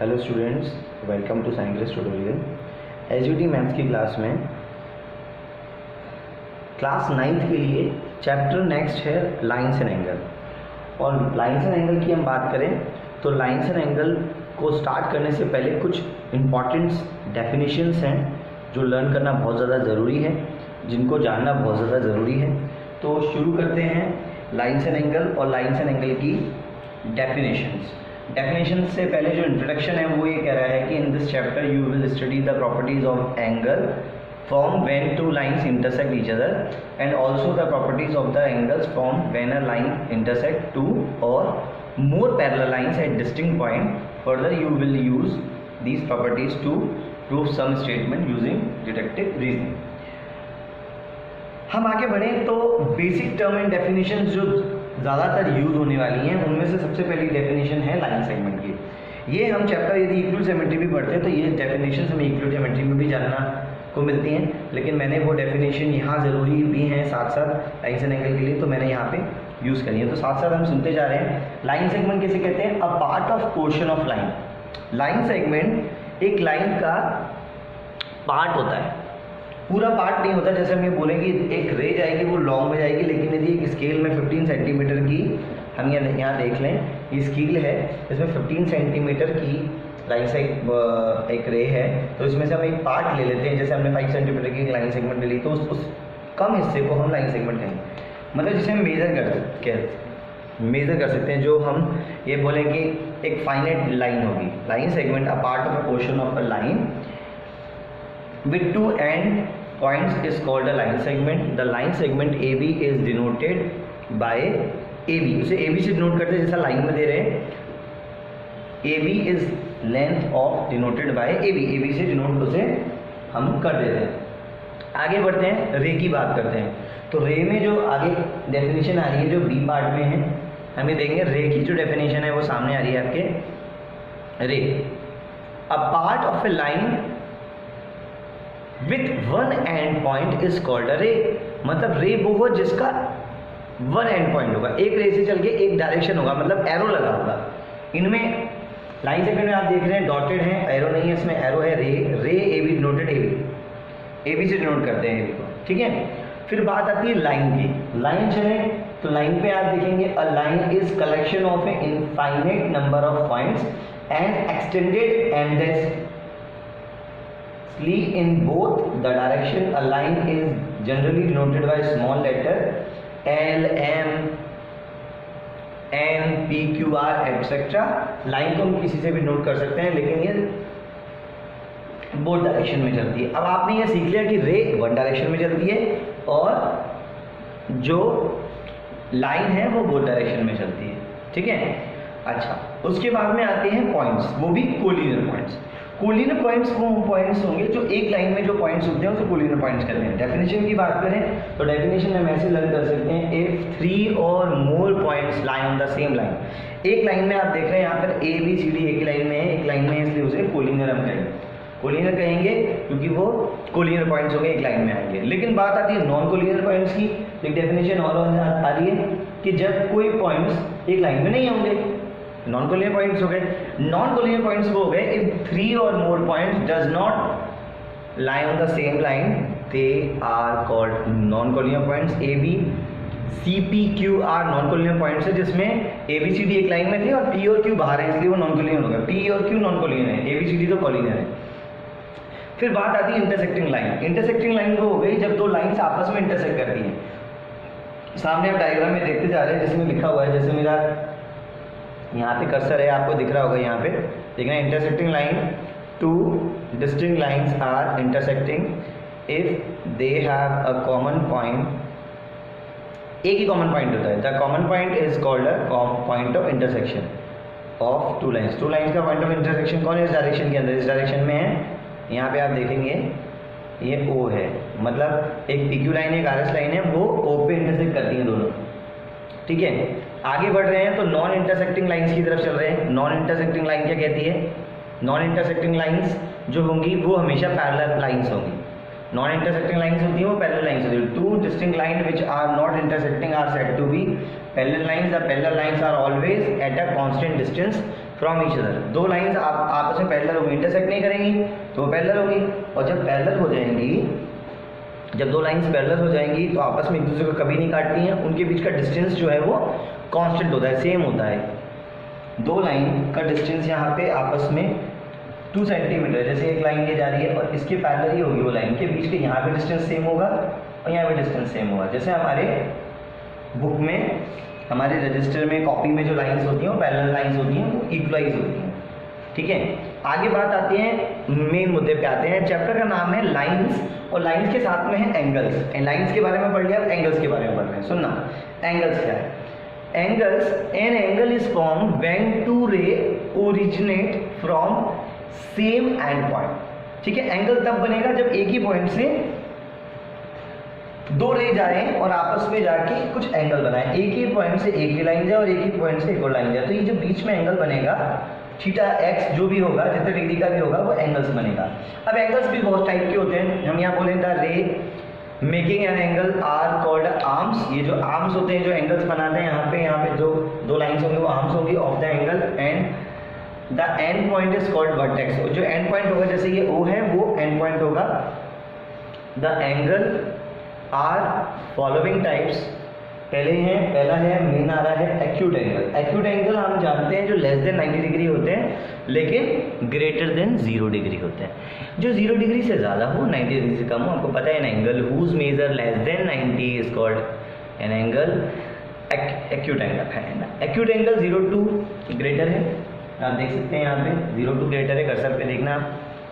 Hello students, welcome to science tutorial. SUT maths की class में class 9th के लिए चैप्टर नेक्स्ट है लाइंस एंड एंगल। और लाइंस एंड एंगल की हम बात करें तो लाइंस एंड एंगल को स्टार्ट करने से पहले कुछ इम्पॉर्टेंट डेफिनेशंस हैं जो लर्न करना बहुत ज़्यादा ज़रूरी है, जिनको जानना बहुत ज़्यादा ज़रूरी है। तो शुरू करते हैं लाइंस एंड एंगल और लाइंस एंड एंगल की डेफिनेशन से पहले जो इंट्रोडक्शन है वो ये कह रहा है कि in this chapter you will study the properties of angle from when two lines intersect each other and also the properties of the angles from when a line intersect two और more parallel lines at distinct point. Further, you will use these properties to prove some statement using deductive reasoning. हम आगे बढ़ें तो basic term and definition जो ज़्यादातर use होने वाली हैं उनमें से सबसे पहली डेफिनेशन है लाइन सेगमेंट की। ये हम चैप्टर यदि इक्वल ज्योमेट्री भी पढ़ते हैं तो ये डेफिनेशन हमें इक्वल ज्योमेट्री में भी जानना को मिलती हैं, लेकिन मैंने वो डेफिनेशन यहाँ ज़रूरी भी हैं साथ साथ लाइंस एंड एंगल के लिए, तो मैंने यहाँ पे यूज़ करी है। तो साथ साथ हम सुनते जा रहे हैं। लाइन सेगमेंट किसे कहते हैं? अ part of portion of line. Line segment एक लाइन का पार्ट होता है, पूरा पार्ट नहीं होता। जैसे हम ये बोलेंगे एक रे जाएगी वो लॉन्ग में जाएगी, लेकिन यदि एक स्केल में 15 सेंटीमीटर की हम यहाँ देख लें, ये स्केल है, इसमें 15 सेंटीमीटर की लाइन से एक रे है, तो इसमें से हम एक पार्ट ले लेते हैं। जैसे हमने 5 सेंटीमीटर की लाइन सेगमेंट ले ली, तो उस कम हिस्से को हम लाइन सेगमेंट कहेंगे, मतलब जिसे हम मेज़र कर सकते हैं। जो हम ये बोलें कि एक फाइनाइट लाइन होगी, line segment a part of a portion of a line with two end points is called a line segment. The line segment A B is denoted by A B. उसे A B से denote करते हैं, जैसा line में दे रहे हैं। A B is length of denoted by A B से डिनोट उसे हम कर देते हैं। आगे बढ़ते हैं, रे की बात करते हैं। तो रे में जो आगे डेफिनेशन आ रही है जो बी पार्ट में है, हम ये देखेंगे रे की जो डेफिनेशन है वो सामने आ रही है आपके। रे अ part of A line with one and point is called अ रे। मतलब रे वो हो जिसका वन एंड पॉइंट होगा, एक रे से चल के एक डायरेक्शन होगा, मतलब एरो लगा होगा। इनमें लाइन सेगमेंट में आप देख रहे हैं डॉटेड है, एरो नहीं है, इसमें एरो है। Ray A B denoted A B से डिनोट करते हैं ए बी को, ठीक है। फिर बात आती है लाइन की। लाइन चले तो लाइन पे आप देखेंगे a line is collection of A infinite number of points and extended endlessly in both the direction. A line is generally denoted by small letter L, M, N, P, Q, R, etc. Line को हम किसी से भी note कर सकते हैं, लेकिन ये बोथ डायरेक्शन में चलती है। अब आपने ये सीख लिया कि रे वन डायरेक्शन में चलती है और जो लाइन है वो बोथ डायरेक्शन में चलती है, ठीक है। अच्छा, उसके बाद में आते हैं पॉइंट्स, वो भी कोलिनियर पॉइंट्स। कोलिनियर पॉइंट्स वो पॉइंट्स होंगे जो एक लाइन में जो पॉइंट्स होते हैं उसे कोलिनियर पॉइंट्स कहते हैं। डेफिनेशन की बात करें तो डेफिनेशन हम ऐसे लर्न कर सकते हैं, इफ 3 और more points lie on the same line. एक लाइन में आप देख रहे हैं यहाँ पर ए बी सी डी एक लाइन में है, एक लाइन में है, इसलिए उसे कोलिनियर हम कहेंगे। कोलिनियर कहेंगे क्योंकि वो कोलिनियर पॉइंट्स होंगे, एक लाइन में आएंगे। लेकिन बात आती है नॉन कोलिनियर पॉइंट्स की। एक डेफिनेशन और आ रही है कि जब कोई पॉइंट्स एक लाइन में नहीं होंगे, नॉन कोलिनियर पॉइंट्स हो गए। नॉन कोलिनियर पॉइंट्स वो हो गए इफ 3 और more points does not lie on the same line, they are called non collinear points. A B C P Q R non collinear points है, जिसमें A B C D एक line में थे और पी और Q बाहर है, इसलिए वो नॉन कोलिनियर हो गया। पी और क्यू नॉन कोलिनियर है, ए बी सी डी तो कोलिनियर है। फिर बात आती है इंटरसेक्टिंग लाइन। इंटरसेक्टिंग लाइन वो हो गई जब दो लाइन्स आपस में इंटरसेक्ट करती हैं। सामने आप डायग्राम में देखते जा रहे हैं, जिसमें लिखा हुआ है, जैसे मेरा यहाँ पे कर्सर है, आपको दिख रहा होगा यहाँ पे, देखना intersecting line, two distinct lines are intersecting if they have a common point. एक ही कॉमन पॉइंट होता है, the common point is called a point of intersection of two lines. Two lines का पॉइंट ऑफ इंटरसेक्शन कौन है? इस direction के अंदर, इस डायरेक्शन में है। यहाँ पे आप देखेंगे ये O है, मतलब एक PQ लाइन है, एक RS लाइन है, वो O पे इंटरसेक्ट करती हैं दोनों, ठीक है। आगे बढ़ रहे हैं तो नॉन इंटरसेक्टिंग लाइंस की तरफ चल रहे हैं। नॉन इंटरसेक्टिंग लाइन क्या कहती है? नॉन इंटरसेक्टिंग लाइंस जो होंगी वो हमेशा पैरेलल लाइंस होंगी। नॉन इंटरसेक्टिंग लाइंस होती है वो पैरेलल लाइंस होती है। Two distinct line which are not intersecting are said to be parallel lines. The parallel lines are always at a constant distance from each other. दो lines आपस में parallel होगी, intersect नहीं करेंगी तो वो पैरेलल होगी, और जब पैरेलल हो जाएंगी, जब दो लाइंस पैरेलल हो जाएंगी तो आपस में एक दूसरे को कभी नहीं काटती हैं, उनके बीच का डिस्टेंस जो है वो कांस्टेंट होता है, सेम होता है। दो लाइन का डिस्टेंस यहाँ पे आपस में 2 सेंटीमीटर, जैसे एक लाइन ये जा रही है और इसके पैरेलल ही होगी वो लाइन, के बीच के यहाँ पे डिस्टेंस सेम होगा और यहाँ पे डिस्टेंस सेम होगा। जैसे हमारे बुक में, हमारे रजिस्टर में, कॉपी में जो लाइंस होती हैं वो पैरेलल लाइंस होती हैं, वो इक्वलाइज होती हैं। ठीक है, आगे बात आती है, मेन मुद्दे पे आते हैं। चैप्टर का नाम है लाइंस, और लाइंस के साथ में है एंगल्स। लाइंस के बारे में पढ़ लिया, एंगल्स के बारे में पढ़ रहे हैं। सुनना, एंगल्स क्या है? Angles, an angle is form when two ray originate from same end point. ठीक है, एंगल तब बनेगा जब एक ही पॉइंट से दो रे जाए और आपस में जाके कुछ एंगल बनाए। एक ही पॉइंट से एक ही लाइन जाए और एक ही पॉइंट से एक और लाइन जाए, तो ये जो बीच में एंगल बनेगा, थीटा एक्स जो भी होगा, जितने डिग्री का भी होगा, वो एंगल्स बनेगा। अब एंगल्स भी बहुत टाइप के होते हैं। हम यहाँ बोले the ray making an angle are called arms. ये जो आर्म्स होते हैं, जो एंगल्स बनाते हैं, यहाँ पे जो दो लाइन्स होंगी वो आर्म्स होंगी of the angle, and the end point is called vertex. जो एंड पॉइंट होगा, जैसे ये ओ है, वो एंड पॉइंट होगा। The angle are following types. पहला है मेन आ रहा है एक्यूट एंगल। एक्यूट एंगल हम जानते हैं जो लेस देन 90 डिग्री होते हैं, लेकिन ग्रेटर देन 0 डिग्री होते हैं। जो 0 डिग्री से ज़्यादा हो, 90 डिग्री से कम हो, आपको पता है an angle whose measure less than 90 is called an angle acute angle है ना। एक्यूट एंगल 0 टू ग्रेटर है, आप देख सकते हैं यहाँ पे 0 टू ग्रेटर है, कर्सर पे देखना,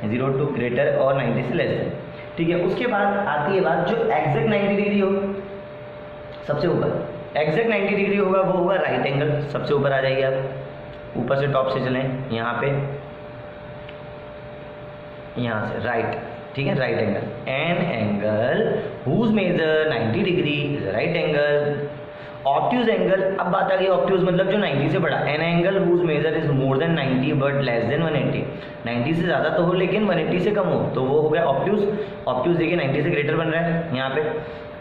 0 टू ग्रेटर और 90 से लेस है। ठीक है, उसके बाद आती है बात जो एग्जैक्ट 90 डिग्री हो, सबसे ऊपर एग्जैक्ट 90 डिग्री होगा वो होगा राइट एंगल। सबसे ऊपर आ जाइए आप, ऊपर से टॉप से चलें, यहाँ पे, यहाँ से राइट। ठीक है, right angle, an angle whose measure 90 degree is right angle. Obtuse angle, अब बात आ गई ऑब्ट्यूज मतलब जो 90 से बड़ा। An angle whose measure is more than 90 but less than 180। 90 से ज़्यादा तो हो लेकिन 180 से कम हो, तो वो हो गया ऑब्ट्यूज। ऑब्ट्यूज देखिए 90 से ग्रेटर बन रहा है यहाँ पे।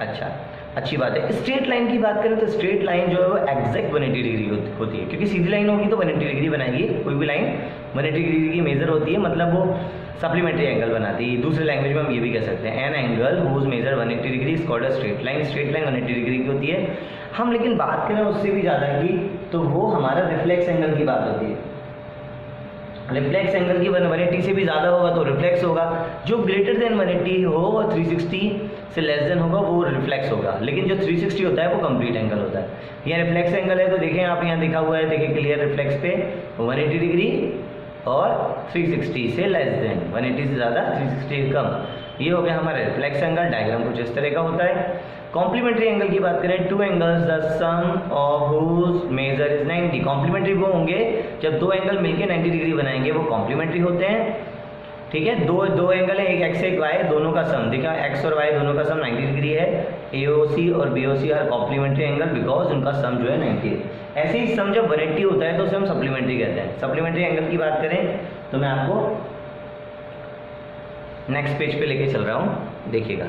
अच्छा, अच्छी बात है। स्ट्रेट लाइन की बात करें तो स्ट्रेट लाइन जो है वो एग्जैक्ट 180 डिग्री होती है, क्योंकि सीधी लाइन होगी तो 180 डिग्री बनाएगी। कोई भी लाइन 180 डिग्री की मेजर होती है, मतलब वो सप्लीमेंट्री एंगल बनाती है। दूसरे लैंग्वेज में हम ये भी कह सकते हैं, an angle whose measure 180 degree is called a straight line. Straight line 180 degree की होती है। हम लेकिन बात करें उससे भी ज़्यादा की, तो वो हमारा रिफ्लेक्स एंगल की बात होती है। रिफ्लेक्स एंगल की 180 से भी ज़्यादा होगा तो रिफ्लेक्स होगा। जो ग्रेटर देन 180 हो और 360 से लेस देन होगा वो रिफ्लेक्स होगा, लेकिन जो 360 होता है वो कंप्लीट एंगल होता है। ये रिफ्लेक्स एंगल है, तो देखें आप यहाँ दिखा हुआ है, देखिए क्लियर, रिफ्लेक्स पे 180 डिग्री और 360 से लेस देन, 180 से ज़्यादा 360 कम। ये हो गया हमारा रिफ्लेक्स एंगल। डायग्राम कुछ इस तरह का होता है। कॉम्प्लीमेंट्री एंगल की बात करें, two angles the sum of whose measure is 90। Complementary वो होंगे जब दो एंगल मिलके 90 डिग्री बनाएंगे, वो कॉम्प्लीमेंट्री होते हैं। ठीक है, दो एंगल है, एक एक्स एक वाई, दोनों का सम देखा, एक्स और वाई दोनों का सम 90 डिग्री है। AOC और BOC are complementary angle because उनका सम जो है 90 है। ऐसे ही सम जब 180 होता है तो उसे हम सप्लीमेंट्री कहते हैं। सप्लीमेंट्री एंगल की बात करें तो मैं आपको नेक्स्ट पेज पे लेके चल रहा हूँ, देखिएगा।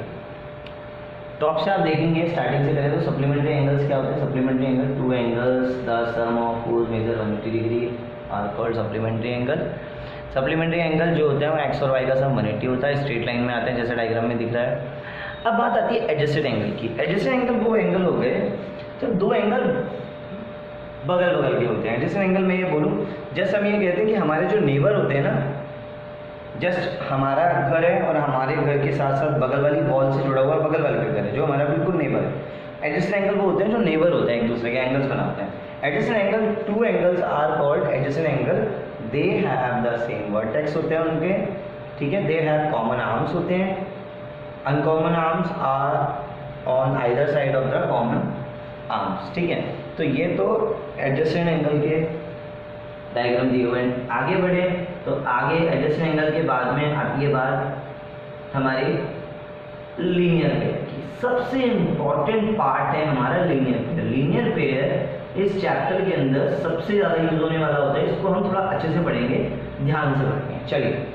टॉप से आप देखेंगे, स्टार्टिंग से करें तो सप्लीमेंट्री एंगल्स क्या होते हैं। Supplementary angle, two angles the sum of whose measure 180 degree are called supplementary angle. Supplementary angle जो होता है वो एक्स और वाई का सम 180 होता है, स्ट्रेट लाइन में आते हैं जैसे डायग्राम में दिख रहा है। अब बात आती है एडजस्टेड एंगल की। एडजस्टेड एंगल वो एंगल हो गए जब दो एंगल बगल बगल के होते हैं। एडजस्टेड एंगल में ये बोलूँ, जैसे हम ये कहते हैं कि हमारे जो नेबर होते हैं ना, जस्ट हमारा घर है और हमारे घर के साथ साथ बगल वाली वॉल से जुड़ा हुआ बगल वाले का घर है, जो हमारा बिल्कुल नेबर है। एडजस्टेड एंगल वो होते हैं जो नेबर होते हैं, एक दूसरे के एंगल्स बनाते हैं। Adjusted angle, two angles are called adjusted angle, they have the same vertex होते हैं उनके। ठीक है, दे हैव कॉमन आर्म्स होते हैं। Uncommon arms are on either side of the common arms. ठीक है, तो ये तो एडजस्टेड एंगल के डायग्राम दिए हुए हैं। आगे बढ़े तो आगे एडजस्टेड एंगल के बाद में आती है बात हमारी लीनियर पेयर की। सबसे इम्पॉर्टेंट पार्ट है हमारा लीनियर पेयर। लीनियर पेयर इस चैप्टर के अंदर सबसे ज़्यादा यूज होने वाला होता है। इसको हम थोड़ा अच्छे से पढ़ेंगे, ध्यान से पढ़ेंगे। चलिए,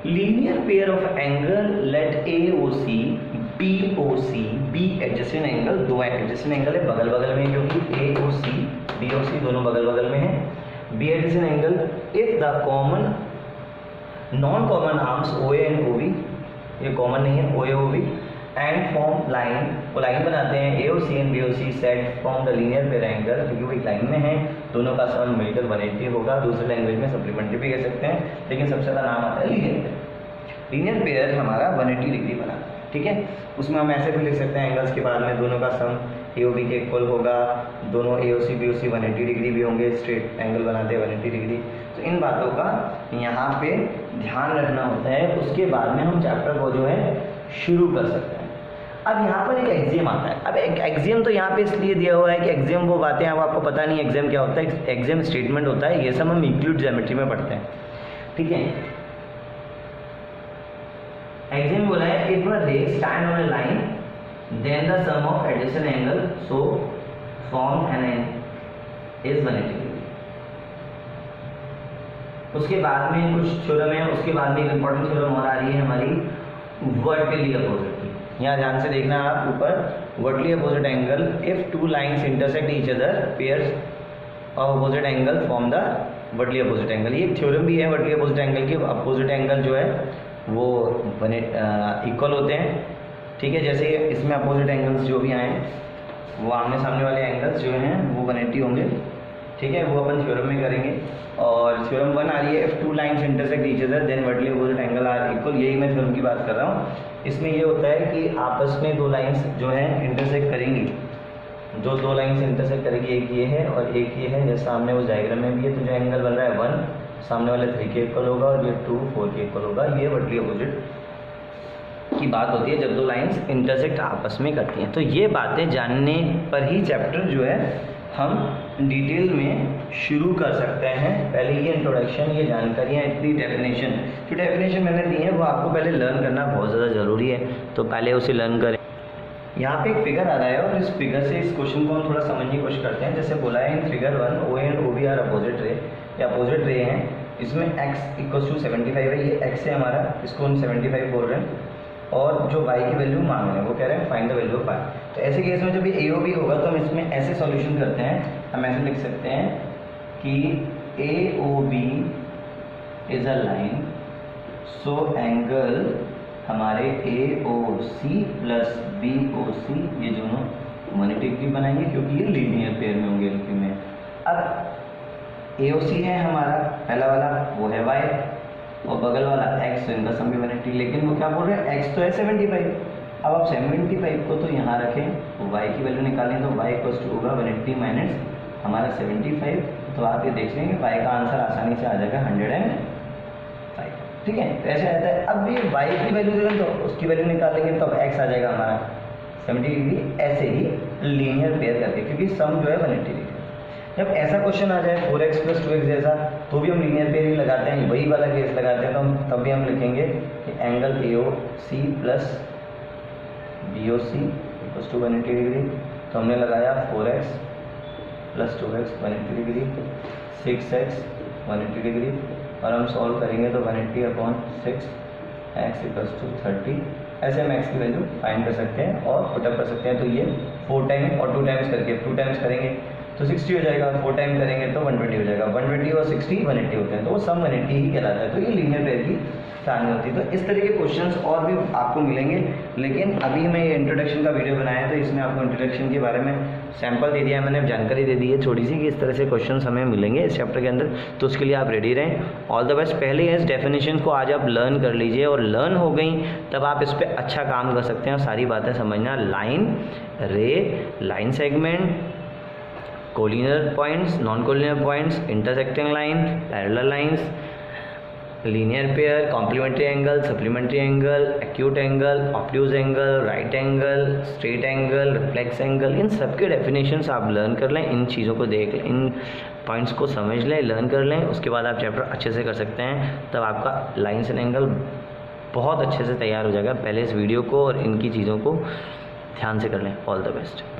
linear pair of angle let AOC BOC, B adjusted angle, दो एडजस्टेड एंगल है बगल बगल में, क्योंकि AOC BOC दोनों बगल बगल में है। B addition angle if the common non common arms O A and O B, ये कॉमन नहीं है, O A O B and form line, वो लाइन बनाते हैं A O C and B O C set form the linear pair angle, क्योंकि वो एक line में है, दोनों का सम मिलकर 180 होगा। दूसरे लैंग्वेज में सप्लीमेंट्री भी कह सकते हैं, लेकिन सबसे ज़्यादा नाम आता है लीनियर पेयर। लीनियर पेयर हमारा 180 डिग्री बना, ठीक है। उसमें हम ऐसे भी लिख सकते हैं एंगल्स के बाद में दोनों का सम ए ओ बी के इक्वल होगा, दोनों ए ओ सी बी ओ सी 180 डिग्री भी होंगे, स्ट्रेट एंगल बनाते हैं 180 डिग्री। तो इन बातों का यहाँ पे ध्यान रखना होता है। उसके बाद में हम चैप्टर को जो है शुरू कर सकते हैं। अब यहाँ पर एक एक्सियम आता है। अब एक एक्सियम तो यहाँ पे इसलिए दिया हुआ है कि एक्सियम वो बातें अब आपको पता नहीं एक्सियम क्या होता है, एक्सियम स्टेटमेंट होता है, ये सब हम यूक्लिड ज्योमेट्री में पढ़ते हैं, ठीक है। एक्सियम बोला है if a ray stand on a line then the sum of addition angle so form an is 180 degree. उसके बाद में कुछ थ्योरम है, उसके बाद में एक इंपॉर्टेंट थ्योरम और आ रही है हमारी वर्टिकली अपोजिट की। यहाँ ध्यान से देखना आप ऊपर, vertically opposite angle if two lines intersect each other pairs of opposite angle form the vertically opposite angle. ये एक थ्योरम भी है वर्टिकली अपोजिट एंगल की। अपोजिट एंगल जो है वो इक्वल होते हैं, ठीक है। जैसे इसमें अपोजिट एंगल्स जो भी आए वो आमने सामने वाले एंगल्स जो हैं वो 180 होंगे, ठीक है। वो अपन थ्योरम में करेंगे। और थ्योरम 1 आ रही है if two lines intersect each other then vertically opposite angle are equal. यही मैं थ्योरम की बात कर रहा हूँ। इसमें ये होता है कि आपस में दो लाइंस जो हैं इंटरसेक्ट करेंगी, जो दो लाइंस इंटरसेक्ट करेगी, एक ये है और एक ये है। जैसे सामने वो डायग्राम में भी है, तो जो एंगल बन रहा है 1 सामने वाले 3 के इक्वल होगा और ये 2 4 के इक्वल होगा। ये वर्टिकली अपोजिट की बात होती है जब दो लाइंस इंटरसेक्ट आपस में करती हैं। तो ये बातें जानने पर ही चैप्टर जो है हम डिटेल में शुरू कर सकते हैं। पहले ये इंट्रोडक्शन, ये जानकारियाँ, इतनी डेफिनेशन, जो डेफिनेशन मैंने दी है वो आपको पहले लर्न करना बहुत ज़्यादा ज़रूरी है, तो पहले उसे लर्न करें। यहाँ पे एक फिगर आ रहा है और इस फिगर से इस क्वेश्चन को हम थोड़ा समझने की कोशिश करते हैं। जैसे बोला है in figure 1 O and O B are opposite ray, या अपोजिट रे हैं। इसमें x इक्वल टू 75 है, ये x है हमारा, इसको हम 75 बोल रहे हैं। और जो y की वैल्यू मांग रहे हैं वो कह रहे हैं find the value of y। तो ऐसे केस में जब ये ए ओ बी होगा तो हम इसमें ऐसे सॉल्यूशन करते हैं, हम ऐसे लिख सकते हैं कि A O B is a line, so angle हमारे A O C plus B O सी ये दोनों 180 डिग्री बनाएंगे, क्योंकि ये लीनियर पेयर में होंगे एलपी में। अब ए ओ सी है हमारा पहला वाला, वो है y, और बगल वाला x, तो इनका सम भी 180। लेकिन वो क्या बोल रहे हैं, x तो है 75। अब आप 75 को तो यहाँ रखें, तो y की वैल्यू निकालें तो y इक्वल्स टू होगा 180 माइनस हमारा 75। तो आप ये देख लेंगे y का आंसर आसानी से आ जाएगा 105, ठीक है। तो ऐसे आता है। अब ये y की वैल्यू देंगे तो उसकी वैल्यू निकाल लेंगे, तो अब x आ जाएगा हमारा 70 डिग्री, ऐसे ही लीनियर पेयर करके, क्योंकि सम जो है 180 डिग्री। जब ऐसा क्वेश्चन आ जाए 4x + 2x जैसा, तो भी हम लीनियर पेयर ही लगाते हैं, वही वाला केस लगाते हैं। तो हम तब भी हम लिखेंगे कि angle A O C plus B O C equals to 180 degree. तो हमने लगाया 4x + 2x 180 degree, 6x 180 degree, और हम सॉल्व करेंगे तो 180/6 x इक्वल्स टू 30। ऐसे हम x की वैल्यू फाइंड कर सकते हैं और पुटअप कर सकते हैं। तो ये 4 टाइम और 2 टाइम्स करके 2 टाइम्स करेंगे तो 60 हो जाएगा, 4 टाइम करेंगे तो 120 हो जाएगा। 120 और 60 180 होते हैं, तो वो सम 180 ही कहलाता है। तो ये लीनियर पेयर की कहानी होती है। तो इस तरह के क्वेश्चंस और भी आपको मिलेंगे, लेकिन अभी मैं ये इंट्रोडक्शन का वीडियो बनाया है तो इसमें आपको इंट्रोडक्शन के बारे में सैंपल दे दिया है, मैंने जानकारी दे दी है थोड़ी सी कि इस तरह से क्वेश्चन हमें मिलेंगे इस चैप्टर के अंदर। तो उसके लिए आप रेडी रहें। All the best. पहले इस डेफिनेशन को आज आप लर्न कर लीजिए, और लर्न हो गई तब आप इस पर अच्छा काम कर सकते हैं और सारी बातें समझना। Line, ray, line segment, collinear points, non collinear points, intersecting line, parallel lines, linear pair, complementary angle, supplementary angle, acute angle, obtuse angle, right angle, straight angle, reflex angle, इन सब के डेफिनेशंस आप लर्न कर लें। इन चीज़ों को देख लें, इन पॉइंट्स को समझ लें, लर्न कर लें। उसके बाद आप चैप्टर अच्छे से कर सकते हैं, तब आपका लाइन्स एंड एंगल बहुत अच्छे से तैयार हो जाएगा। पहले इस वीडियो को और इनकी चीज़ों को ध्यान से कर लें। All the best.